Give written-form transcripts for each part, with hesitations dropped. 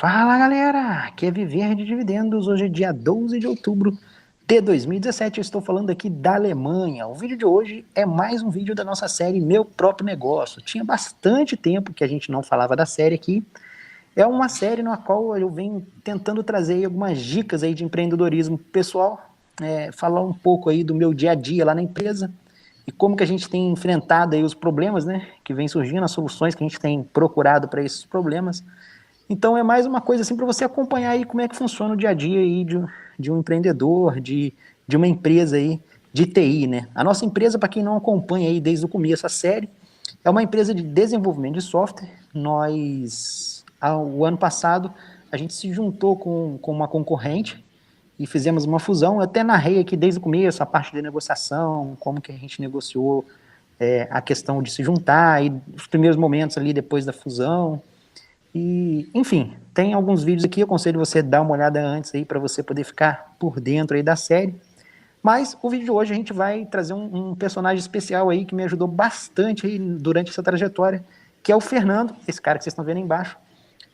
Fala galera, aqui é Viver de Dividendos, hoje é dia 12 de outubro de 2017, eu estou falando aqui da Alemanha. O vídeo de hoje é mais um vídeo da nossa série Meu Próprio Negócio. Tinha bastante tempo que a gente não falava da série aqui. É uma série na qual eu venho tentando trazer algumas dicas aí de empreendedorismo pessoal, falar um pouco aí do meu dia a dia lá na empresa e como que a gente tem enfrentado aí os problemas, né, que vem surgindo, as soluções que a gente tem procurado para esses problemas. Então é mais uma coisa assim para você acompanhar aí como é que funciona o dia a dia aí de um empreendedor, de uma empresa aí de TI, né? A nossa empresa, para quem não acompanha aí desde o começo a série, é uma empresa de desenvolvimento de software. O ano passado, a gente se juntou com uma concorrente e fizemos uma fusão. Eu até narrei aqui desde o começo a parte de negociação, como que a gente negociou a questão de se juntar e os primeiros momentos ali depois da fusão. E, enfim, tem alguns vídeos aqui, eu aconselho você a dar uma olhada antes aí para você poder ficar por dentro aí da série. Mas o vídeo de hoje a gente vai trazer um personagem especial aí que me ajudou bastante aí durante essa trajetória, que é o Fernando, esse cara que vocês estão vendo aí embaixo.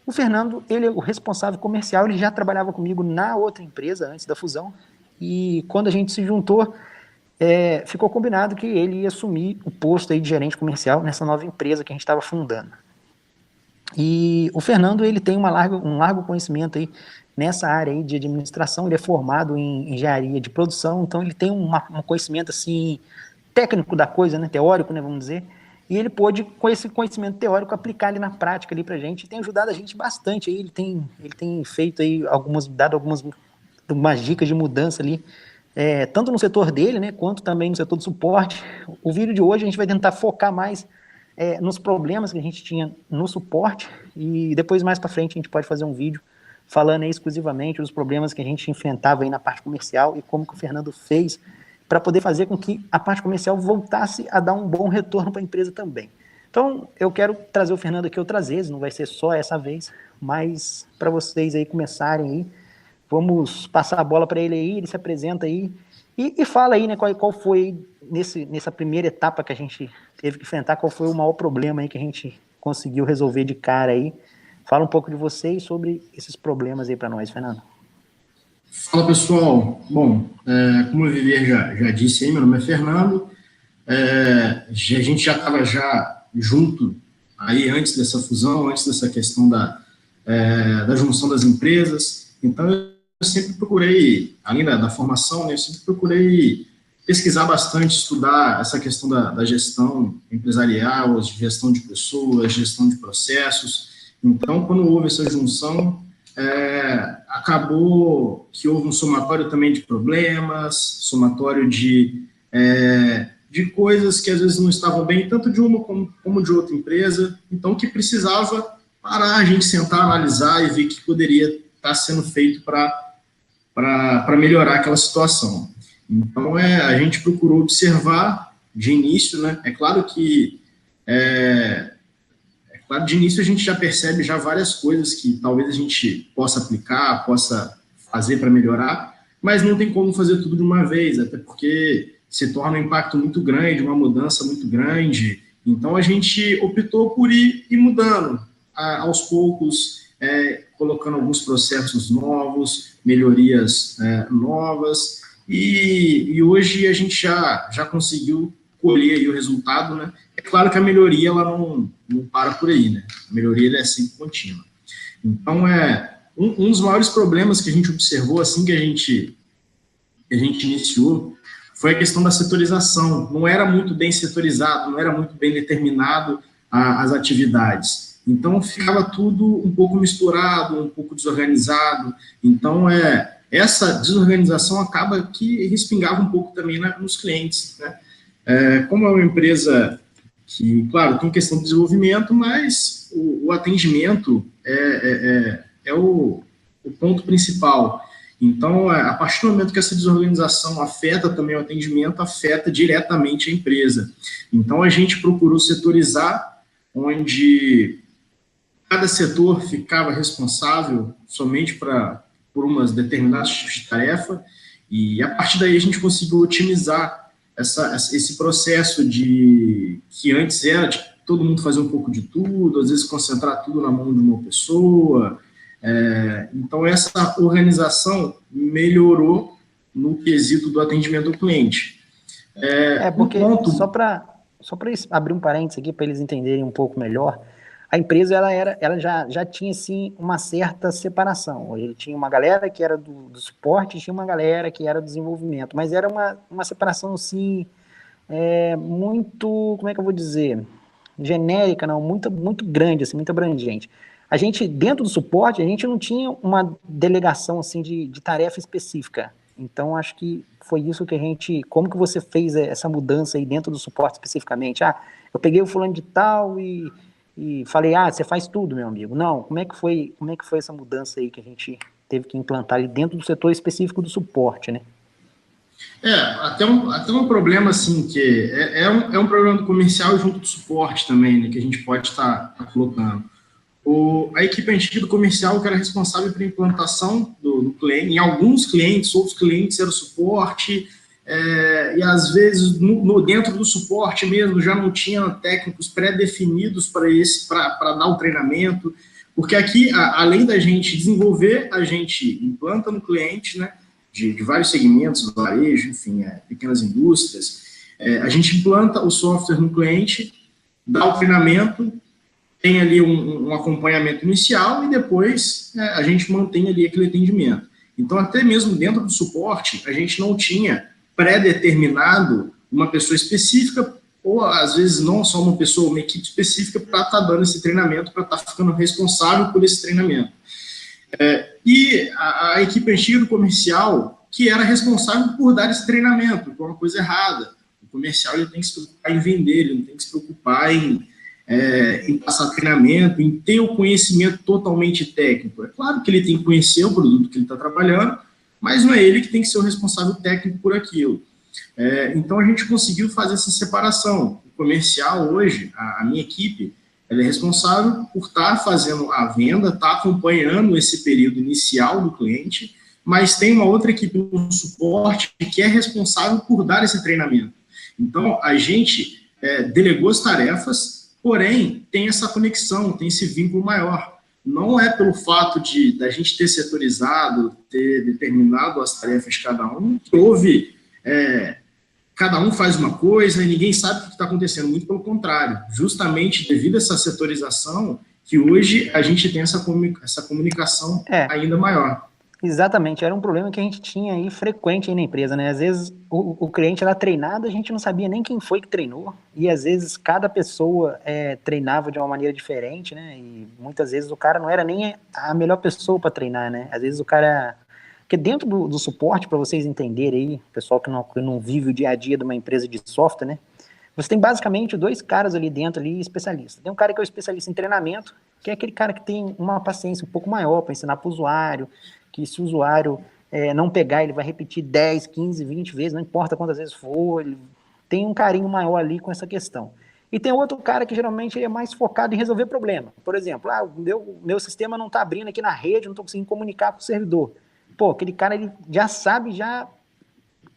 O Fernando, ele é o responsável comercial, ele já trabalhava comigo na outra empresa antes da fusão, e quando a gente se juntou, ficou combinado que ele ia assumir o posto aí de gerente comercial nessa nova empresa que a gente estava fundando. E o Fernando, ele tem um largo conhecimento aí nessa área aí de administração, ele é formado em engenharia de produção, então ele tem um conhecimento assim técnico da coisa, né, teórico, né, vamos dizer, e ele pôde, com esse conhecimento teórico, aplicar ali na prática ali pra gente, e tem ajudado a gente bastante aí, ele tem feito aí dado algumas dicas de mudança ali, tanto no setor dele, né, quanto também no setor do suporte. O vídeo de hoje a gente vai tentar focar mais nos problemas que a gente tinha no suporte, e depois mais para frente a gente pode fazer um vídeo falando aí exclusivamente dos problemas que a gente enfrentava aí na parte comercial e como que o Fernando fez para poder fazer com que a parte comercial voltasse a dar um bom retorno para a empresa também. Então, eu quero trazer o Fernando aqui outras vezes, não vai ser só essa vez, mas para vocês aí começarem aí, vamos passar a bola para ele aí, ele se apresenta aí, e fala aí, né, qual foi nessa primeira etapa que a gente teve que enfrentar, qual foi o maior problema aí que a gente conseguiu resolver de cara aí. Fala um pouco de você e sobre esses problemas aí para nós, Fernando. Fala, pessoal. Bom, como o Viver já disse aí, meu nome é Fernando. A gente já estava junto aí antes dessa fusão, antes dessa questão da junção das empresas. Então, eu sempre procurei, além da formação, né, eu sempre procurei pesquisar bastante, estudar essa questão da gestão empresarial, gestão de pessoas, gestão de processos. Então, quando houve essa junção, acabou que houve um somatório também de problemas, somatório de coisas que às vezes não estavam bem, tanto de uma como de outra empresa, então que precisava parar, a gente sentar, analisar e ver o que poderia estar sendo feito para melhorar aquela situação. Então, a gente procurou observar de início, né? É claro que de início a gente já percebe já várias coisas que talvez a gente possa aplicar, possa fazer para melhorar, mas não tem como fazer tudo de uma vez, até porque se torna um impacto muito grande, uma mudança muito grande. Então, a gente optou por ir mudando aos poucos, colocando alguns processos novos, melhorias novas, e hoje a gente já conseguiu colher aí o resultado, né? É claro que a melhoria ela não para por aí, né? A melhoria ela é sempre contínua. Então, um dos maiores problemas que a gente observou assim que a gente iniciou foi a questão da setorização. Não era muito bem setorizado, não era muito bem determinado as atividades. Então, ficava tudo um pouco misturado, um pouco desorganizado. Então, essa desorganização acaba que respingava um pouco também nos clientes, né? Como é uma empresa que, claro, tem questão de desenvolvimento, mas o atendimento é o ponto principal. Então, a partir do momento que essa desorganização afeta também o atendimento, afeta diretamente a empresa. Então, a gente procurou setorizar, onde cada setor ficava responsável somente por umas determinadas tipos de tarefa, e a partir daí a gente conseguiu otimizar esse processo que antes era de todo mundo fazer um pouco de tudo, às vezes concentrar tudo na mão de uma pessoa, Então, essa organização melhorou no quesito do atendimento ao cliente. Porque, só para abrir um parênteses aqui, para eles entenderem um pouco melhor, a empresa ela já tinha, assim, uma certa separação. Ele tinha uma galera que era do suporte e tinha uma galera que era do desenvolvimento, mas era uma separação, assim, muito, como é que eu vou dizer, genérica, não, muito grande, assim, muito abrangente. A gente, dentro do suporte, a gente não tinha uma delegação, assim, de tarefa específica. Então, acho que foi isso que a gente... Como que você fez essa mudança aí dentro do suporte especificamente? Eu peguei o fulano de tal e falei, você faz tudo, meu amigo. Não, como é que foi essa mudança aí que a gente teve que implantar ali dentro do setor específico do suporte, né? Até um problema, assim, que é um problema do comercial junto do suporte também, né, que a gente pode estar colocando. A equipe antiga do comercial que era responsável pela implantação do cliente, em alguns clientes, outros clientes era o suporte, e às vezes dentro do suporte mesmo já não tinha técnicos pré-definidos para dar o treinamento, porque aqui, além da gente desenvolver, a gente implanta no cliente, né, de vários segmentos, varejo, enfim, pequenas indústrias, a gente implanta o software no cliente, dá o treinamento, tem ali um acompanhamento inicial e depois a gente mantém ali aquele atendimento. Então, até mesmo dentro do suporte, a gente não tinha pré-determinado uma pessoa específica, ou às vezes não só uma pessoa, uma equipe específica para estar dando esse treinamento, para estar ficando responsável por esse treinamento. E a equipe antiga do comercial, que era responsável por dar esse treinamento, que é uma coisa errada. O comercial ele tem que se preocupar em vender, ele não tem que se preocupar em passar treinamento, em ter o conhecimento totalmente técnico. É claro que ele tem que conhecer o produto que ele está trabalhando, mas não é ele que tem que ser o responsável técnico por aquilo. Então, a gente conseguiu fazer essa separação. O comercial, hoje, a minha equipe, ela é responsável por estar fazendo a venda, estar acompanhando esse período inicial do cliente, mas tem uma outra equipe no suporte que é responsável por dar esse treinamento. Então, a gente delegou as tarefas, porém, tem essa conexão, tem esse vínculo maior. Não é pelo fato da gente ter setorizado, ter determinado as tarefas de cada um, que houve... cada um faz uma coisa e ninguém sabe o que está acontecendo. Muito pelo contrário. Justamente devido a essa setorização, que hoje a gente tem essa comunicação ainda maior. Exatamente, era um problema que a gente tinha aí frequente aí na empresa, né? Às vezes o cliente era treinado, a gente não sabia nem quem foi que treinou, e às vezes cada pessoa treinava de uma maneira diferente, né? E muitas vezes o cara não era nem a melhor pessoa para treinar, né? Às vezes o cara... Porque dentro do suporte, para vocês entenderem aí, pessoal que não vive o dia a dia de uma empresa de software, né? Você tem basicamente dois caras ali dentro, ali, especialistas. Tem um cara que é o especialista em treinamento, que é aquele cara que tem uma paciência um pouco maior para ensinar para o usuário, que se o usuário não pegar, ele vai repetir 10, 15, 20 vezes, não importa quantas vezes for, ele tem um carinho maior ali com essa questão. E tem outro cara que geralmente é mais focado em resolver problema. Por exemplo, o meu sistema não está abrindo aqui na rede, não estou conseguindo comunicar com o servidor. Pô, aquele cara ele já sabe, já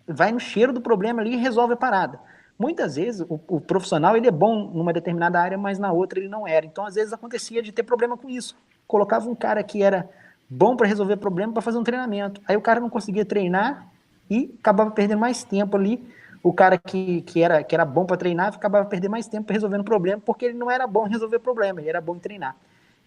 vai no cheiro do problema ali e resolve a parada. Muitas vezes o profissional ele é bom numa determinada área, mas na outra ele não era. Então, às vezes, acontecia de ter problema com isso. Colocava um cara que era bom para resolver problema para fazer um treinamento. Aí o cara não conseguia treinar e acabava perdendo mais tempo ali. O cara que era bom para treinar acabava perdendo mais tempo resolvendo problema, porque ele não era bom em resolver problema, ele era bom em treinar.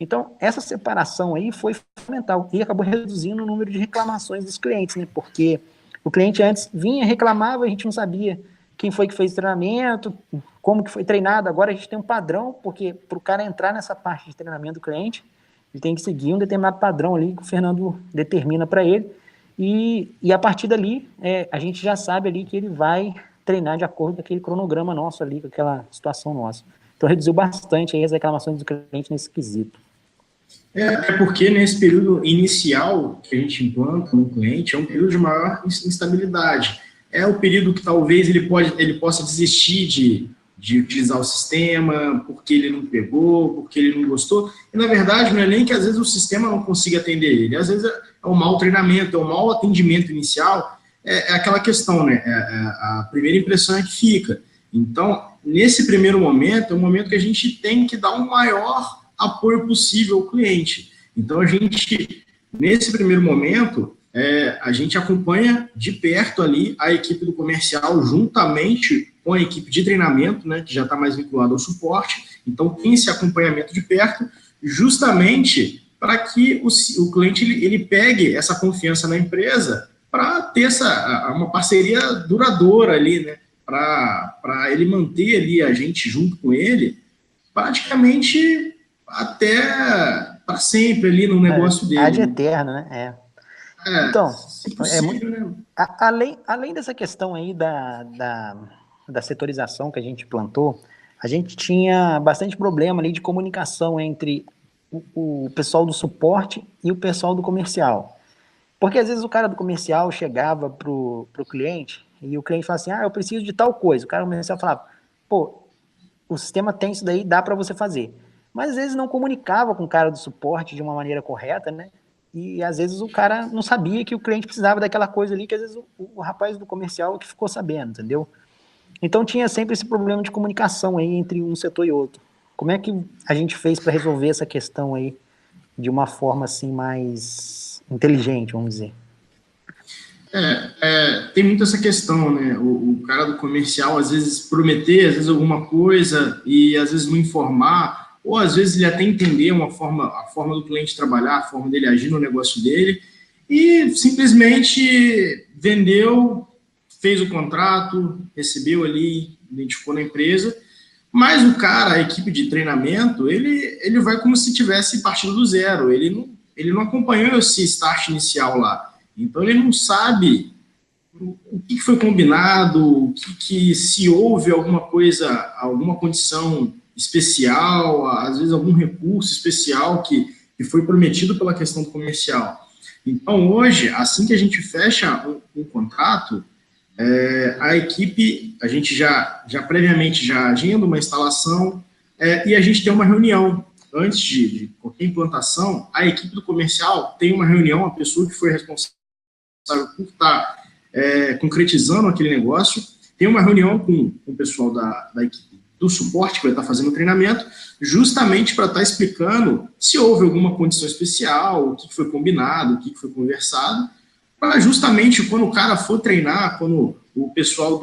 Então, essa separação aí foi fundamental e acabou reduzindo o número de reclamações dos clientes, né? Porque o cliente antes vinha, reclamava, a gente não sabia quem foi que fez o treinamento, como que foi treinado. Agora a gente tem um padrão, porque para o cara entrar nessa parte de treinamento do cliente, ele tem que seguir um determinado padrão ali que o Fernando determina para ele, e a partir dali a gente já sabe ali que ele vai treinar de acordo com aquele cronograma nosso ali, com aquela situação nossa. Então reduziu bastante aí as reclamações do cliente nesse quesito. Porque nesse período inicial que a gente implanta no cliente, é um período de maior instabilidade. É o período que talvez ele possa desistir de utilizar o sistema, porque ele não pegou, porque ele não gostou. E, na verdade, não é nem que às vezes o sistema não consiga atender ele. Às vezes é um mau treinamento, é um mau atendimento inicial. É aquela questão, né? A primeira impressão é que fica. Então, nesse primeiro momento, é um momento que a gente tem que dar um maior apoio possível ao cliente. Então, nesse primeiro momento, a gente acompanha de perto ali a equipe do comercial juntamente com a equipe de treinamento, né, que já está mais vinculada ao suporte. Então, tem esse acompanhamento de perto, justamente para que o cliente ele pegue essa confiança na empresa para ter uma parceria duradoura ali, né, para ele manter ali a gente junto com ele, praticamente até para sempre ali no negócio dele. Ad eterno, né? Então, se possível, né? Além dessa questão aí da setorização que a gente plantou, a gente tinha bastante problema ali de comunicação entre o pessoal do suporte e o pessoal do comercial. Porque às vezes o cara do comercial chegava pro cliente e o cliente falava assim, eu preciso de tal coisa. O cara do comercial falava, pô, o sistema tem isso daí, dá para você fazer. Mas às vezes não comunicava com o cara do suporte de uma maneira correta, né? E às vezes o cara não sabia que o cliente precisava daquela coisa ali, que às vezes o rapaz do comercial que ficou sabendo, entendeu? Então tinha sempre esse problema de comunicação aí entre um setor e outro. Como é que a gente fez para resolver essa questão aí de uma forma assim mais inteligente, vamos dizer? Tem muito essa questão, né? O cara do comercial às vezes prometer, às vezes alguma coisa e às vezes não informar, ou às vezes ele até entender a forma do cliente trabalhar, a forma dele agir no negócio dele, e simplesmente vendeu, fez o contrato, recebeu ali, identificou na empresa, mas o cara, a equipe de treinamento, ele vai como se tivesse partindo do zero, ele não acompanhou esse start inicial lá. Então, ele não sabe o que foi combinado, se houve alguma coisa, alguma condição especial, às vezes algum recurso especial que foi prometido pela questão do comercial. Então, hoje, assim que a gente fecha um contrato, a equipe, a gente já previamente já agenda uma instalação e a gente tem uma reunião. Antes de qualquer implantação, a equipe do comercial tem uma reunião, a pessoa que foi responsável por estar concretizando aquele negócio, tem uma reunião com o pessoal da equipe do suporte que vai estar fazendo o treinamento, justamente para estar explicando se houve alguma condição especial, o que foi combinado, o que foi conversado, para justamente quando o cara for treinar, quando o pessoal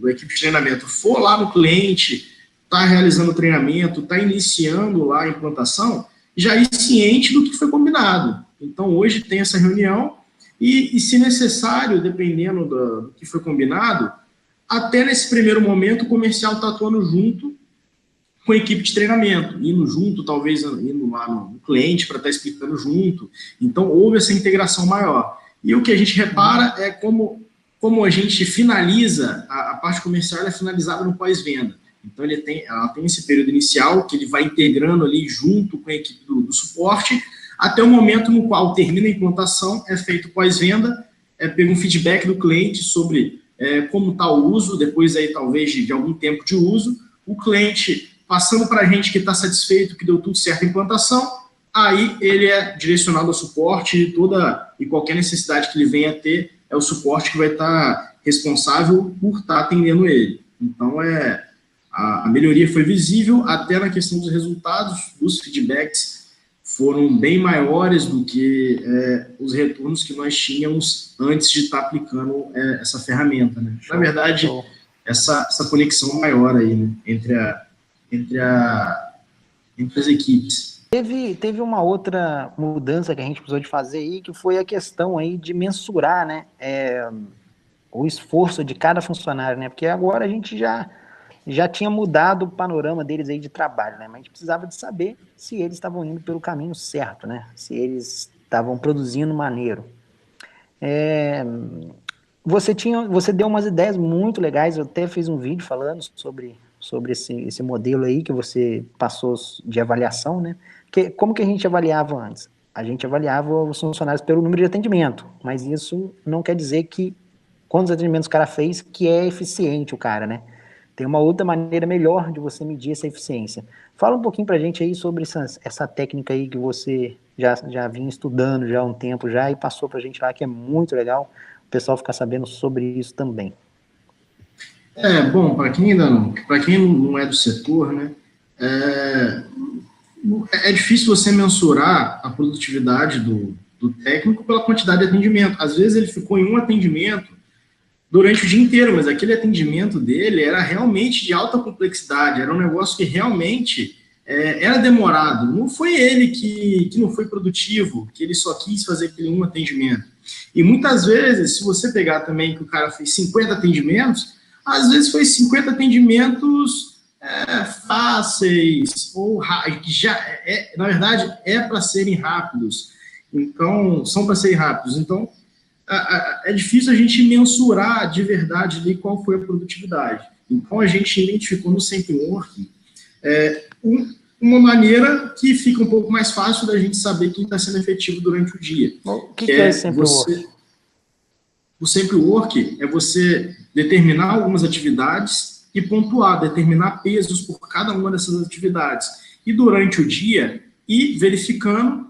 da equipe de treinamento for lá no cliente, está realizando o treinamento, está iniciando lá a implantação, já ir ciente do que foi combinado. Então, hoje tem essa reunião, e se necessário, dependendo do que foi combinado, até nesse primeiro momento o comercial está atuando junto com a equipe de treinamento, indo junto, talvez indo lá no cliente para estar explicando junto. Então, houve essa integração maior. E o que a gente repara é como a gente finaliza, a parte comercial é finalizada no pós-venda. Então, ela tem esse período inicial que ele vai integrando ali junto com a equipe do suporte, até o momento no qual termina a implantação, é feito pós-venda, pega um feedback do cliente sobre como está o uso, depois aí talvez de algum tempo de uso, o cliente passando para a gente que está satisfeito, que deu tudo certo a implantação, aí ele é direcionado ao suporte e qualquer necessidade que ele venha a ter, é o suporte que vai estar responsável por estar atendendo ele. Então, a melhoria foi visível, até na questão dos resultados, dos feedbacks, foram bem maiores do que os retornos que nós tínhamos antes de estar aplicando essa ferramenta, né? Na verdade, essa conexão maior aí, né? entre as equipes. Teve uma outra mudança que a gente precisou de fazer aí, que foi a questão aí de mensurar, né, o esforço de cada funcionário, né? Porque agora a gente já tinha mudado o panorama deles aí de trabalho, né? Mas a gente precisava de saber se eles estavam indo pelo caminho certo, né? Se eles estavam produzindo maneiro. Você deu umas ideias muito legais, eu até fiz um vídeo falando sobre esse modelo aí que você passou de avaliação, né? Como que a gente avaliava antes? A gente avaliava os funcionários pelo número de atendimento, mas isso não quer dizer que quantos atendimentos o cara fez que é eficiente o cara, né? Tem uma outra maneira melhor de você medir essa eficiência. Fala um pouquinho pra gente aí sobre essa técnica aí que você já vinha estudando já há um tempo já e passou pra gente lá, que é muito legal o pessoal ficar sabendo sobre isso também. Bom, para quem não é do setor, né, É difícil você mensurar a produtividade do técnico pela quantidade de atendimento. Às vezes ele ficou em um atendimento durante o dia inteiro, mas aquele atendimento dele era realmente de alta complexidade, era um negócio que realmente era demorado. Não foi ele que não foi produtivo, que ele só quis fazer aquele um atendimento. E muitas vezes, se você pegar também que o cara fez 50 atendimentos, às vezes foi 50 atendimentos fáceis, ou que já na verdade, para serem rápidos. Então, são para serem rápidos. Então, é difícil a gente mensurar de verdade ali qual foi a produtividade. Então, a gente identificou no Sempre Working uma maneira que fica um pouco mais fácil da gente saber quem está sendo efetivo durante o dia. O que é Sempre Working? O Sempre Working é você determinar algumas atividades e pontuar, determinar pesos por cada uma dessas atividades. E durante o dia, ir verificando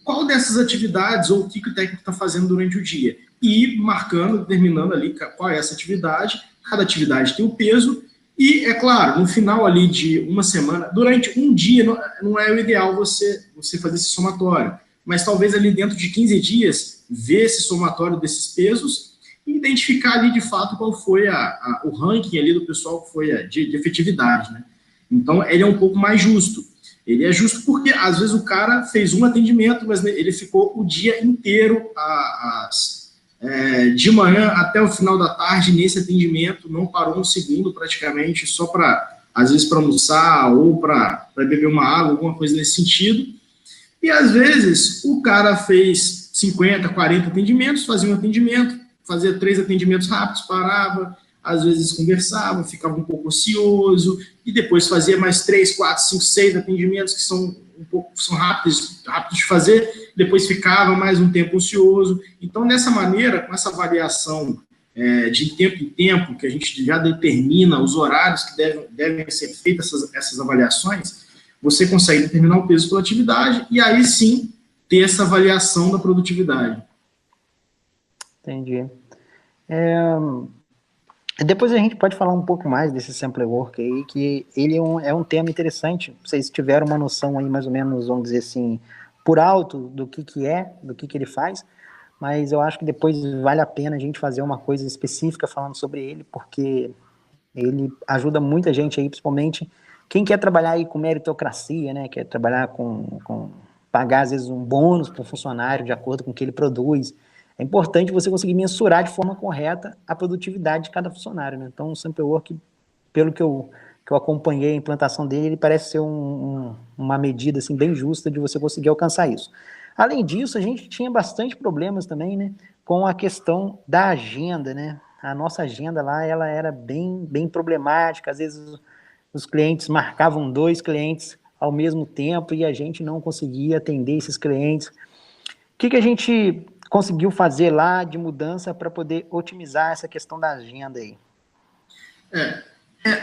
qual dessas atividades ou o que o técnico está fazendo durante o dia. E marcando, determinando ali qual é essa atividade. Cada atividade tem um peso. E, é claro, no final ali de uma semana, durante um dia, não é o ideal você fazer esse somatório. Mas talvez ali dentro de 15 dias, ver esse somatório desses pesos e identificar ali de fato qual foi o ranking ali do pessoal que foi de efetividade, né? Então, ele é um pouco mais justo. Ele é justo porque, às vezes, o cara fez um atendimento, mas ele ficou o dia inteiro, de manhã até o final da tarde, nesse atendimento, não parou um segundo praticamente, só às vezes, para almoçar ou para beber uma água, alguma coisa nesse sentido. E, às vezes, o cara fez 50, 40 atendimentos, fazia um atendimento, fazia 3 atendimentos rápidos, parava, às vezes conversava, ficava um pouco ocioso, e depois fazia mais 3, 4, 5, 6 atendimentos que são rápidos de fazer, depois ficava mais um tempo ocioso. Então, dessa maneira, com essa variação de tempo em tempo, que a gente já determina os horários que devem ser feitas essas avaliações, você consegue determinar o peso pela atividade e aí sim ter essa avaliação da produtividade. Entendi. Depois a gente pode falar um pouco mais desse Sempre Work aí, que ele é um tema interessante. Vocês tiveram uma noção aí, mais ou menos, vamos dizer assim, por alto do que ele faz, mas eu acho que depois vale a pena a gente fazer uma coisa específica falando sobre ele, porque ele ajuda muita gente aí, principalmente quem quer trabalhar aí com meritocracia, né, quer trabalhar com pagar, às vezes, um bônus para o funcionário de acordo com o que ele produz. É importante você conseguir mensurar de forma correta a produtividade de cada funcionário, né? Então, o Sempre Work, pelo que eu acompanhei a implantação dele, ele parece ser uma medida assim, bem justa de você conseguir alcançar isso. Além disso, a gente tinha bastante problemas também, né, com a questão da agenda, né? A nossa agenda lá, ela era bem problemática. Às vezes, os clientes marcavam 2 clientes ao mesmo tempo e a gente não conseguia atender esses clientes. O que a gente conseguiu fazer lá de mudança para poder otimizar essa questão da agenda aí?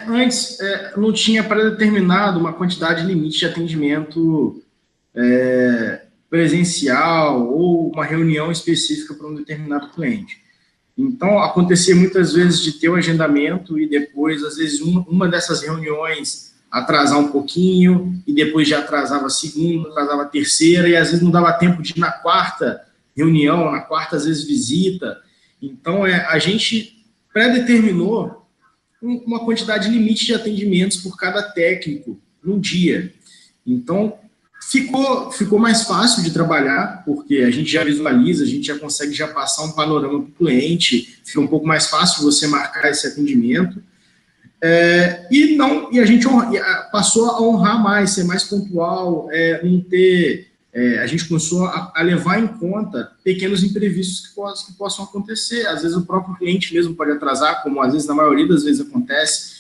Antes, não tinha pré-determinado uma quantidade limite de atendimento presencial ou uma reunião específica para um determinado cliente. Então, acontecia muitas vezes de ter o agendamento e depois, às vezes, uma dessas reuniões atrasar um pouquinho e depois já atrasava a segunda, atrasava a terceira e às vezes não dava tempo de ir na quarta reunião, na quarta, às vezes, visita. Então, a gente pré-determinou uma quantidade limite de atendimentos por cada técnico no dia. Então, ficou mais fácil de trabalhar, porque a gente já visualiza, a gente já consegue já passar um panorama para o cliente, fica um pouco mais fácil você marcar esse atendimento. E a gente passou a honrar mais, ser mais pontual, não ter... a gente começou a levar em conta pequenos imprevistos que possam acontecer. Às vezes o próprio cliente mesmo pode atrasar, como às vezes na maioria das vezes acontece.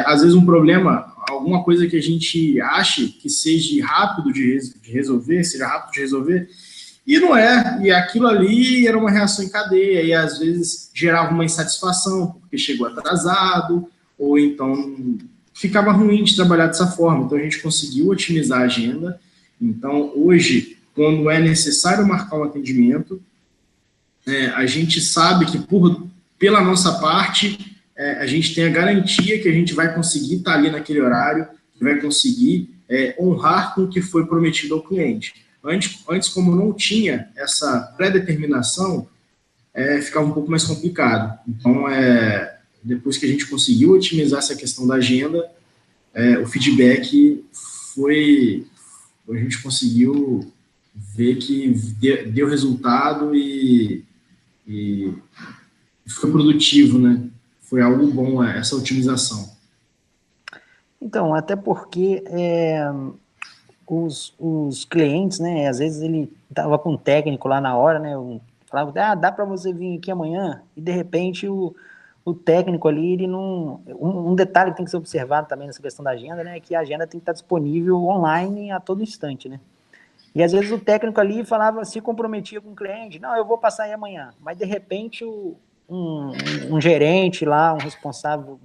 Às vezes um problema, alguma coisa que a gente ache que seja rápido de resolver, e não é. E aquilo ali era uma reação em cadeia, e às vezes gerava uma insatisfação, porque chegou atrasado, ou então ficava ruim de trabalhar dessa forma. Então a gente conseguiu otimizar a agenda. Então, hoje, quando é necessário marcar um atendimento, a gente sabe que, pela nossa parte, a gente tem a garantia que a gente vai conseguir estar ali naquele horário, que vai conseguir honrar com o que foi prometido ao cliente. Antes, como não tinha essa pré-determinação, ficava um pouco mais complicado. Então, depois que a gente conseguiu otimizar essa questão da agenda, o feedback a gente conseguiu ver que deu resultado e foi produtivo, né? Foi algo bom essa otimização. Então, até porque os clientes, né, às vezes ele estava com um técnico lá na hora, né, falava, dá para você vir aqui amanhã, e de repente o técnico ali, ele não... Um detalhe que tem que ser observado também nessa questão da agenda, né, é que a agenda tem que estar disponível online a todo instante, né. E às vezes o técnico ali falava, se comprometia com o cliente, não, eu vou passar aí amanhã, mas de repente um gerente lá, um responsável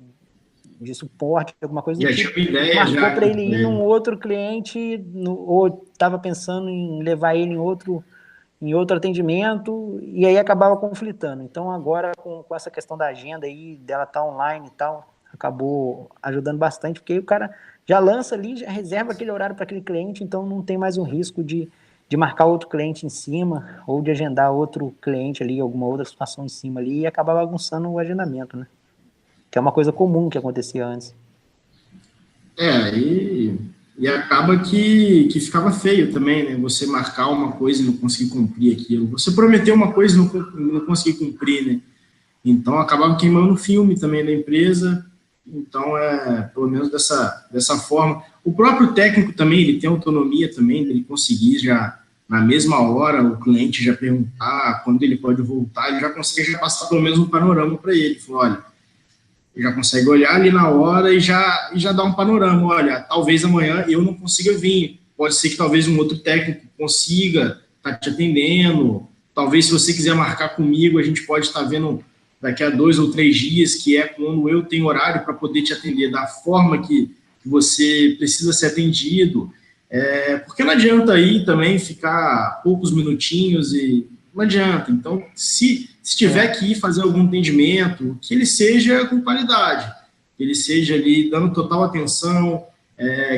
de suporte, alguma coisa do tipo, marcou para ele ir num outro cliente, ou estava pensando em levar ele em outro atendimento, e aí acabava conflitando. Então agora com essa questão da agenda aí, dela estar online e tal, acabou ajudando bastante, porque aí o cara já lança ali, já reserva aquele horário para aquele cliente, então não tem mais um risco de marcar outro cliente em cima, ou de agendar outro cliente ali, alguma outra situação em cima ali, e acabar bagunçando o agendamento, né? Que é uma coisa comum que acontecia antes. E acaba que ficava feio também, né? Você marcar uma coisa e não conseguir cumprir aquilo. Você prometeu uma coisa e não conseguir cumprir, né? Então, acabava queimando o filme também da empresa. Então, pelo menos dessa forma. O próprio técnico também, ele tem autonomia também, ele conseguir já, na mesma hora, o cliente já perguntar quando ele pode voltar, ele já consegue já passar pelo menos um panorama para ele. Falou, olha, já consegue olhar ali na hora e já dar um panorama. Olha, talvez amanhã eu não consiga vir. Pode ser que talvez um outro técnico consiga estar te atendendo. Talvez, se você quiser marcar comigo, a gente pode estar vendo daqui a 2 ou 3 dias, que é quando eu tenho horário para poder te atender da forma que você precisa ser atendido. Porque não adianta aí também ficar poucos minutinhos e não adianta. Então, se tiver que ir fazer algum atendimento, que ele seja com qualidade, que ele seja ali dando total atenção,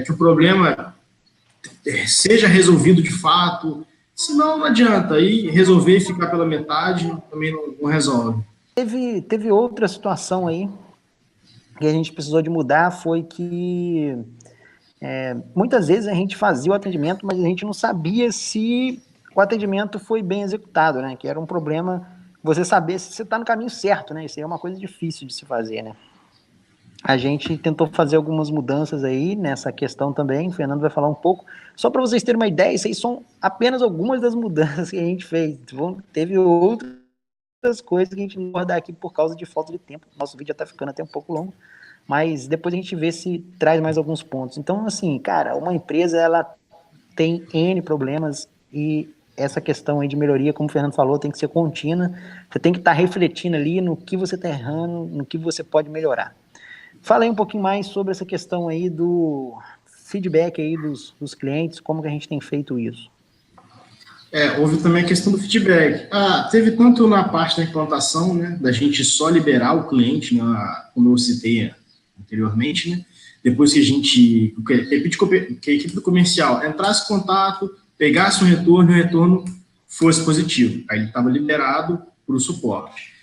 que o problema seja resolvido de fato, senão não adianta. Aí resolver e ficar pela metade também não resolve. Teve outra situação aí que a gente precisou de mudar, foi que muitas vezes a gente fazia o atendimento, mas a gente não sabia se o atendimento foi bem executado, né? Que era um problema você saber se você está no caminho certo, né? Isso aí é uma coisa difícil de se fazer, né? A gente tentou fazer algumas mudanças aí nessa questão também, o Fernando vai falar um pouco. Só para vocês terem uma ideia, isso aí são apenas algumas das mudanças que a gente fez. Teve outras coisas que a gente não vai abordar aqui por causa de falta de tempo. Nosso vídeo já está ficando até um pouco longo, mas depois a gente vê se traz mais alguns pontos. Então, assim, cara, uma empresa, ela tem N problemas e essa questão aí de melhoria, como o Fernando falou, tem que ser contínua. Você tem que estar refletindo ali no que você está errando, no que você pode melhorar. Fala aí um pouquinho mais sobre essa questão aí do feedback aí dos clientes, como que a gente tem feito isso. Houve também a questão do feedback. Teve tanto na parte da implantação, né, da gente só liberar o cliente, né, como eu citei anteriormente, né, depois que a equipe do comercial entrasse em contato, pegasse um retorno e o retorno fosse positivo. Aí ele estava liberado para o suporte.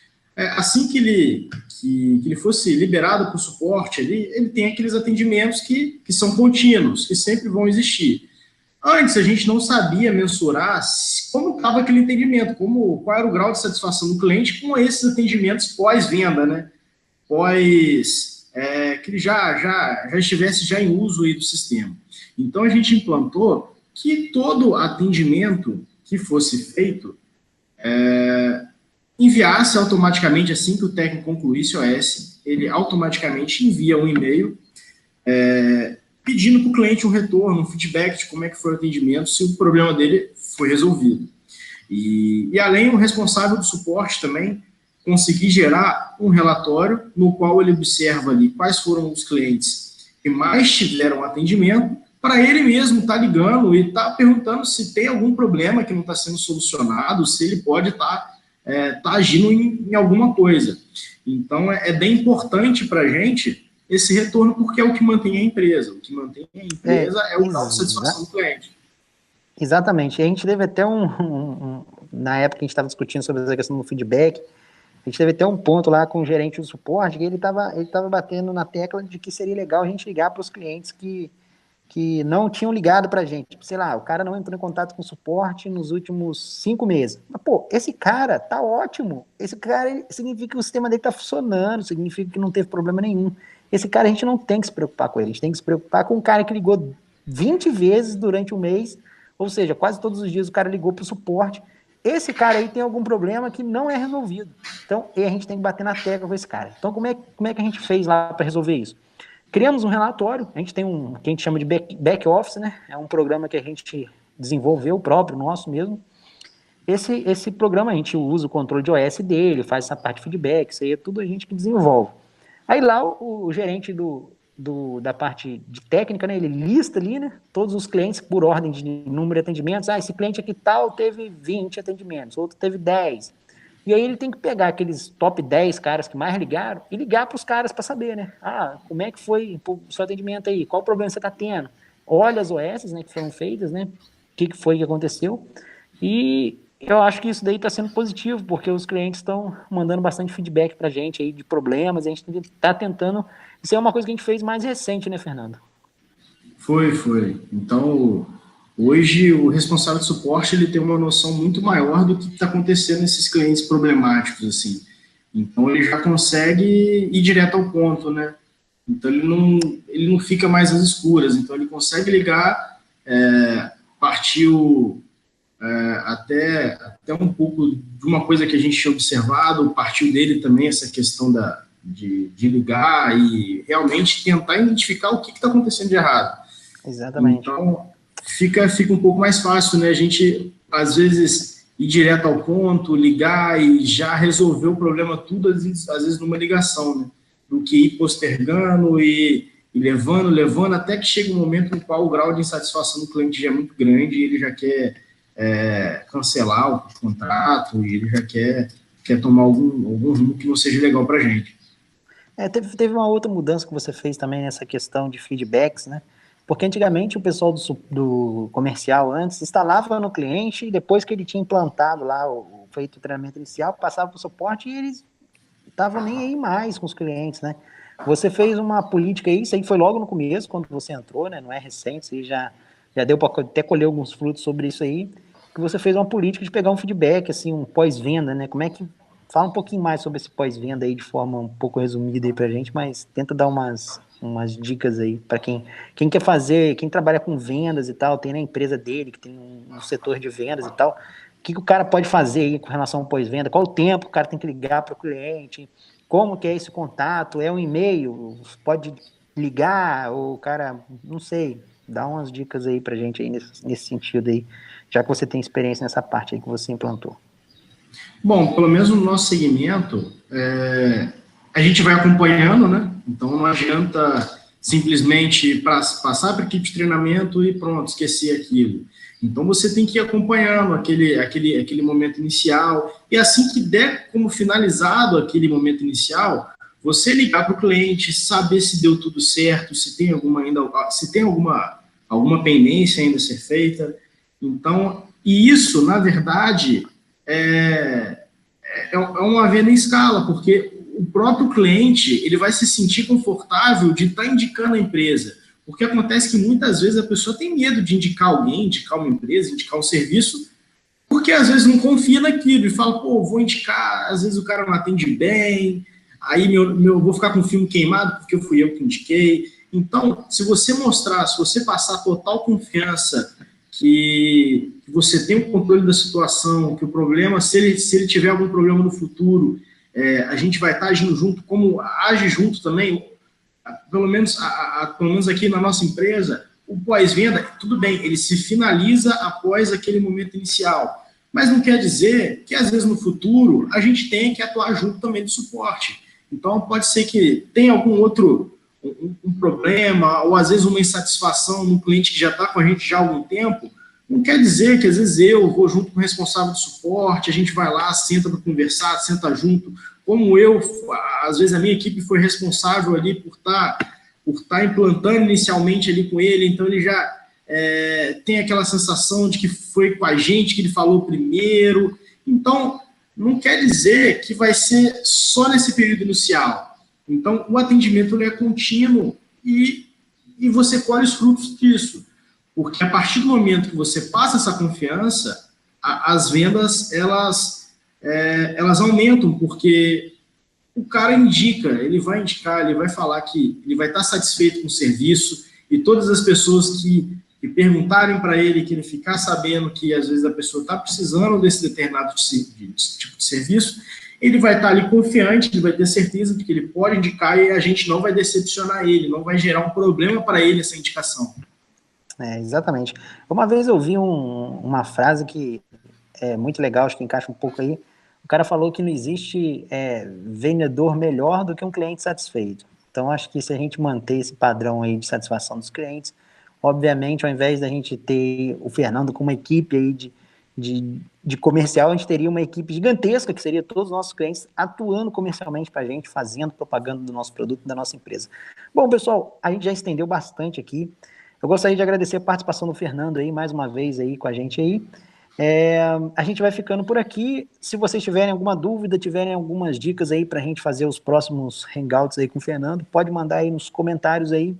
Assim que ele fosse liberado para o suporte, ele tem aqueles atendimentos que são contínuos, que sempre vão existir. Antes, a gente não sabia mensurar como estava aquele atendimento, qual era o grau de satisfação do cliente com esses atendimentos pós-venda, né? Que ele já estivesse já em uso aí do sistema. Então, a gente implantou que todo atendimento que fosse feito enviasse automaticamente, assim que o técnico concluísse o OS, ele automaticamente envia um e-mail pedindo para o cliente um retorno, um feedback de como é que foi o atendimento, se o problema dele foi resolvido. E além, o responsável do suporte também conseguir gerar um relatório no qual ele observa ali quais foram os clientes que mais tiveram atendimento, para ele mesmo estar ligando e estar perguntando se tem algum problema que não está sendo solucionado, se ele pode estar agindo em alguma coisa. Então, é bem importante para a gente esse retorno, porque é o que mantém a empresa. O que mantém a empresa é o grau de satisfação do cliente. Exatamente. E a gente teve até na época que a gente estava discutindo sobre essa questão do feedback, a gente teve até um ponto lá com o gerente do suporte, que ele tava batendo na tecla de que seria legal a gente ligar para os clientes que não tinham ligado para a gente. Tipo, sei lá, o cara não entrou em contato com o suporte nos últimos 5 meses. Mas, pô, esse cara tá ótimo. Esse cara significa que o sistema dele tá funcionando, significa que não teve problema nenhum. Esse cara a gente não tem que se preocupar com ele, a gente tem que se preocupar com um cara que ligou 20 vezes durante o mês, ou seja, quase todos os dias o cara ligou para o suporte. Esse cara aí tem algum problema que não é resolvido. Então, a gente tem que bater na tecla com esse cara. Então, como é que a gente fez lá para resolver isso? Criamos um relatório, a gente tem que a gente chama de back office, né? É um programa que a gente desenvolveu próprio, nosso mesmo. Esse programa a gente usa o controle de OS dele, faz essa parte de feedback, isso aí é tudo a gente que desenvolve. Aí lá o gerente da parte de técnica, né, ele lista ali, né, todos os clientes por ordem de número de atendimentos. Esse cliente aqui tal teve 20 atendimentos, outro teve 10. E aí ele tem que pegar aqueles top 10 caras que mais ligaram e ligar para os caras para saber, né? Como é que foi o seu atendimento aí? Qual o problema você está tendo? Olha as OS, né, que foram feitas, né? O que foi que aconteceu? E eu acho que isso daí está sendo positivo, porque os clientes estão mandando bastante feedback para a gente aí de problemas, a gente está tentando. Isso é uma coisa que a gente fez mais recente, né, Fernando? Foi. Então, hoje o responsável de suporte ele tem uma noção muito maior do que está acontecendo nesses clientes problemáticos, assim. Então, ele já consegue ir direto ao ponto, né? Então, ele não fica mais às escuras. Então, ele consegue ligar, partiu até um pouco de uma coisa que a gente tinha observado, partiu dele também essa questão de ligar e realmente tentar identificar o que está acontecendo de errado. Exatamente. Então, fica um pouco mais fácil, né? A gente, às vezes, ir direto ao ponto, ligar e já resolver o problema tudo, às vezes numa ligação, né? Do que ir postergando e levando, até que chega um momento no qual o grau de insatisfação do cliente já é muito grande e ele já quer cancelar o contrato e ele já quer tomar algum rumo que não seja legal para a gente. Teve uma outra mudança que você fez também nessa questão de feedbacks, né? Porque antigamente o pessoal do comercial antes instalava no cliente e depois que ele tinha implantado lá, feito o treinamento inicial, passava para o suporte e eles estavam nem aí mais com os clientes, né? Você fez uma política aí, isso aí foi logo no começo, quando você entrou, né? Não é recente, isso aí já deu para até colher alguns frutos sobre isso aí, que você fez uma política de pegar um feedback, assim, um pós-venda, né? Como é que... Fala um pouquinho mais sobre esse pós-venda aí de forma um pouco resumida aí pra gente, mas tenta dar umas dicas aí para quem quer fazer, quem trabalha com vendas e tal, tem na empresa dele, que tem um setor de vendas e tal, o que o cara pode fazer aí com relação ao pós-venda, qual o tempo que o cara tem que ligar para o cliente, como que é esse contato, é um e-mail, pode ligar, ou o cara, não sei, dá umas dicas aí pra gente aí nesse sentido aí, já que você tem experiência nessa parte aí que você implantou. Bom, pelo menos no nosso segmento, a gente vai acompanhando, né? Então não adianta simplesmente passar para a equipe de treinamento e pronto, esquecer aquilo. Então você tem que ir acompanhando aquele momento inicial e assim que der como finalizado aquele momento inicial, você ligar para o cliente, saber se deu tudo certo, se tem alguma pendência ainda a ser feita. Então, e isso, na verdade, é uma venda em escala, porque o próprio cliente ele vai se sentir confortável de estar indicando a empresa, porque acontece que muitas vezes a pessoa tem medo de indicar alguém, indicar uma empresa, indicar um serviço, porque às vezes não confia naquilo e fala, vou indicar, às vezes o cara não atende bem, aí vou ficar com o filme queimado porque fui eu que indiquei. Então, se você passar total confiança que você tem o controle da situação, que o problema, se ele tiver algum problema no futuro, a gente vai estar agindo junto, como age junto também, pelo menos aqui na nossa empresa, o pós-venda, tudo bem, ele se finaliza após aquele momento inicial, mas não quer dizer que, às vezes, no futuro, a gente tenha que atuar junto também do suporte. Então, pode ser que tenha algum outro um problema, ou às vezes uma insatisfação no cliente que já está com a gente já há algum tempo, não quer dizer que às vezes eu vou junto com o responsável de suporte, a gente vai lá, senta para conversar, senta junto, como eu, às vezes a minha equipe foi responsável ali por estar implantando inicialmente ali com ele, então ele já tem aquela sensação de que foi com a gente que ele falou primeiro. Então, não quer dizer que vai ser só nesse período inicial. Então, o atendimento ele é contínuo e você colhe os frutos disso. Porque a partir do momento que você passa essa confiança, as vendas, elas aumentam, porque o cara indica, ele vai indicar, ele vai falar que ele vai estar satisfeito com o serviço, e todas as pessoas que perguntarem para ele, que ele ficar sabendo que às vezes a pessoa está precisando desse determinado tipo de serviço, ele vai estar ali confiante, ele vai ter certeza de que ele pode indicar e a gente não vai decepcionar ele, não vai gerar um problema para ele essa indicação. Exatamente. Uma vez eu vi uma frase que é muito legal, acho que encaixa um pouco aí. O cara falou que não existe vendedor melhor do que um cliente satisfeito. Então, acho que se a gente manter esse padrão aí de satisfação dos clientes, obviamente, ao invés da gente ter o Fernando com uma equipe aí de comercial, a gente teria uma equipe gigantesca, que seria todos os nossos clientes atuando comercialmente para a gente, fazendo propaganda do nosso produto, da nossa empresa. Bom, pessoal, a gente já estendeu bastante aqui. Eu gostaria de agradecer a participação do Fernando aí, mais uma vez aí com a gente aí. A gente vai ficando por aqui. Se vocês tiverem alguma dúvida, tiverem algumas dicas aí para a gente fazer os próximos hangouts aí com o Fernando, pode mandar aí nos comentários aí.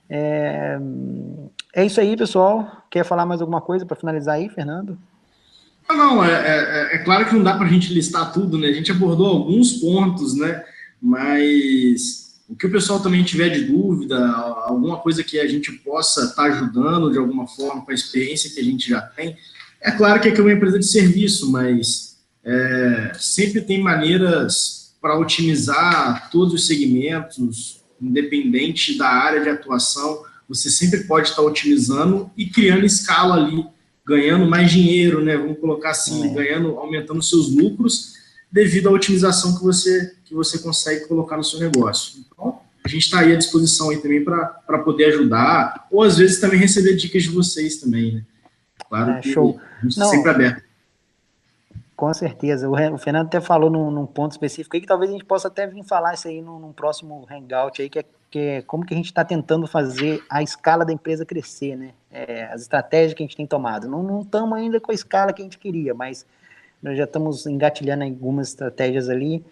É isso aí, pessoal. Quer falar mais alguma coisa para finalizar aí, Fernando? Não, é claro que não dá para a gente listar tudo, né? A gente abordou alguns pontos, né? Mas o que o pessoal também tiver de dúvida, alguma coisa que a gente possa estar ajudando de alguma forma com a experiência que a gente já tem, é claro que aqui é uma empresa de serviço, mas sempre tem maneiras para otimizar todos os segmentos, independente da área de atuação, você sempre pode estar otimizando e criando escala ali, ganhando mais dinheiro, né? Vamos colocar assim, aumentando seus lucros devido à otimização que você consegue colocar no seu negócio. Então, a gente está aí à disposição aí também para poder ajudar, ou às vezes também receber dicas de vocês também, né? Claro que show. a gente sempre aberto. Com certeza. O Fernando até falou num ponto específico aí que talvez a gente possa até vir falar isso aí num próximo hangout aí, que é como que a gente está tentando fazer a escala da empresa crescer, né? As estratégias que a gente tem tomado. Não estamos ainda com a escala que a gente queria, mas nós já estamos engatilhando algumas estratégias ali,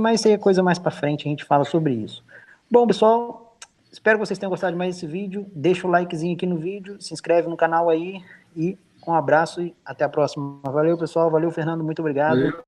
mas isso aí é coisa mais para frente, a gente fala sobre isso. Bom, pessoal, espero que vocês tenham gostado mais desse vídeo. Deixa o likezinho aqui no vídeo, se inscreve no canal aí e um abraço e até a próxima. Valeu, pessoal. Valeu, Fernando. Muito obrigado. Valeu.